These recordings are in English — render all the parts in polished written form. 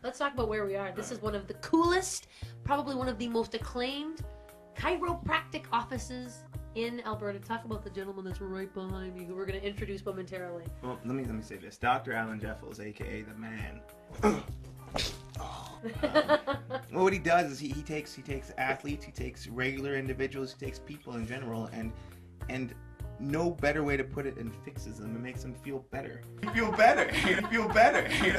let's talk about where we are. This is one of the coolest, probably one of the most acclaimed chiropractic offices in Alberta. Talk about the gentleman that's right behind me, who we're going to introduce momentarily. Well, let me say this. Dr. Alan Jeffels, aka the man. Well, what he does is he takes athletes, he takes regular individuals, he takes people in general, and no better way to put it than fixes them and makes them feel better. You feel better,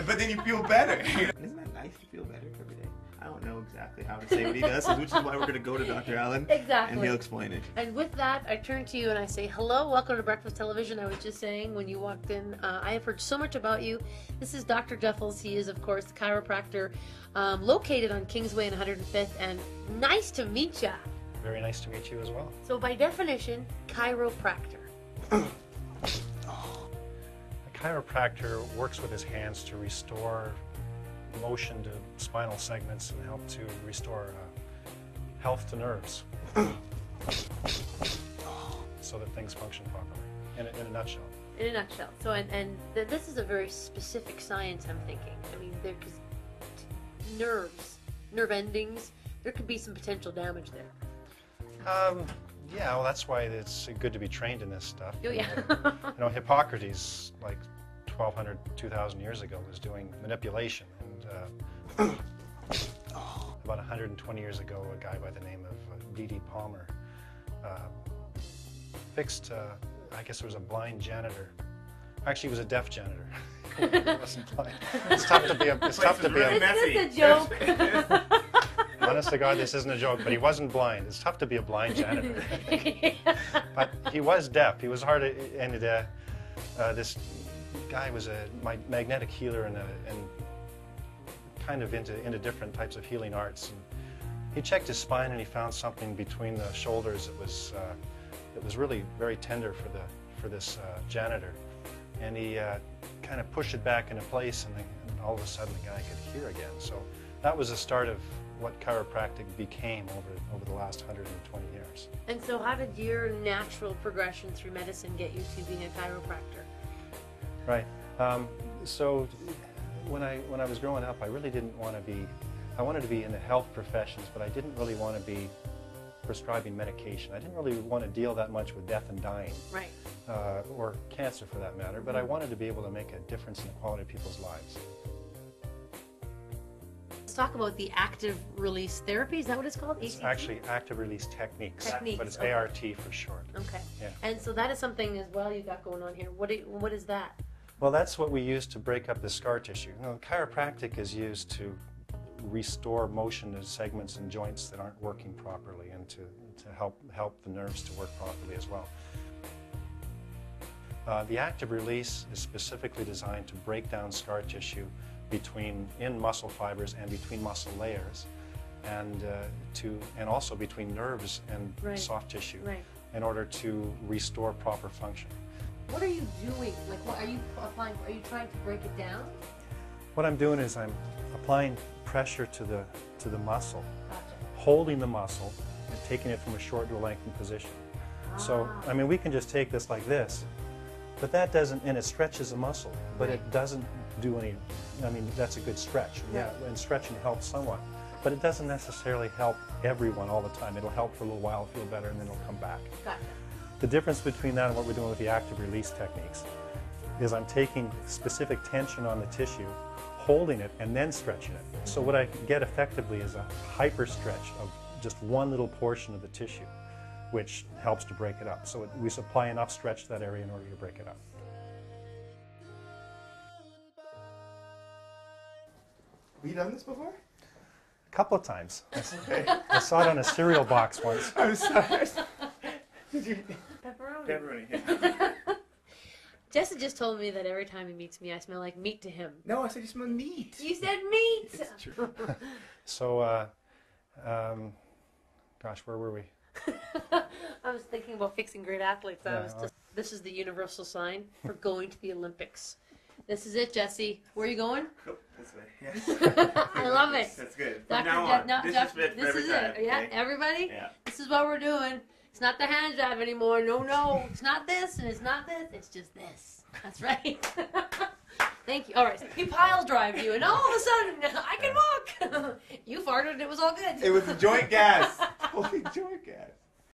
but then you feel better. Isn't that nice to feel better every day? I don't know exactly how to say what he does, which is why we're going to go to Dr. Alan. Exactly. And he'll explain it. And with that, I turn to you and I say, hello, welcome to Breakfast Television. I was just saying when you walked in, I have heard so much about you. This is Dr. Jeffels. He is, of course, the chiropractor located on Kingsway and 105th. And nice to meet you. Very nice to meet you as well. So by definition, chiropractor. A chiropractor works with his hands to restore motion to spinal segments and help to restore health to nerves so that things function properly, in a nutshell. In a nutshell. So, this is a very specific science, I'm thinking. I mean, because nerve endings, there could be some potential damage there. Yeah, well, that's why it's good to be trained in this stuff. Oh, yeah. You know, Hippocrates, like 1,200, 2,000 years ago, was doing manipulation. And about 120 years ago, a guy by the name of D.D. Palmer fixed, I guess it was a blind janitor. Actually, he was a deaf janitor. He wasn't blind. It's tough to be a... It's just a joke. Honest to God, this isn't a joke, but he wasn't blind. It's tough to be a blind janitor. But he was deaf. He was hard to... And this guy was a magnetic healer and kind of into different types of healing arts. And he checked his spine and he found something between the shoulders that was really very tender for this janitor. And he kind of pushed it back into place, and all of a sudden the guy could hear again. So that was the start of what chiropractic became over the last 120 years. And so how did your natural progression through medicine get you to being a chiropractor? Right. So when I was growing up, I really didn't want to be, I wanted to be in the health professions, but I didn't really want to be prescribing medication. I didn't really want to deal that much with death and dying. Right. Or cancer for that matter, but I wanted to be able to make a difference in the quality of people's lives. Let's talk about the active release therapy. Is that what it's called? It's actually active release techniques. But it's okay. A.R.T. for short. Okay. Yeah. And so that is something as well you got going on here. What is that? Well, that's what we use to break up the scar tissue. You know, chiropractic is used to restore motion to segments and joints that aren't working properly, and to help the nerves to work properly as well. The active release is specifically designed to break down scar tissue in muscle fibers and between muscle layers, and also between nerves and soft tissue, in order to restore proper function. What are you doing? Like, what are you applying? Are you trying to break it down? What I'm doing is I'm applying pressure to the muscle, Gotcha. holding the muscle and taking it from a short to a lengthened position. So, I mean, we can just take this like this, but that doesn't, and it stretches the muscle, but it doesn't do any, I mean, that's a good stretch, yeah, and stretching helps somewhat, but it doesn't necessarily help everyone all the time. It'll help for a little while, feel better, and then it'll come back. Gotcha. The difference between that and what we're doing with the active release techniques is I'm taking specific tension on the tissue, holding it, and then stretching it. So what I get effectively is a hyper stretch of just one little portion of the tissue, which helps to break it up. So we supply enough stretch to that area in order to break it up. Have you done this before? A couple of times. I saw it on a cereal box once. I'm sorry. Pepperoni. Pepperoni. Yeah. Jesse just told me that every time he meets me, I smell like meat to him. No, I said you smell meat. You said meat! It's true. So, gosh, where were we? I was thinking about fixing great athletes. This is the universal sign for going to the Olympics. This is it, Jesse. Where are you going? Oh, this way. Yes. I love it. That's good. Dr. From now on, No, this Doc, is fit for this every is time. it. Yeah, Okay? everybody? Yeah. This is what we're doing. It's not the hand job anymore. No, it's not this and it's not this. It's just this. That's right. Thank you. All right. He pile drive you, and all of a sudden, I can walk. You farted, and it was all good. It was the joint gas. Holy joint gas.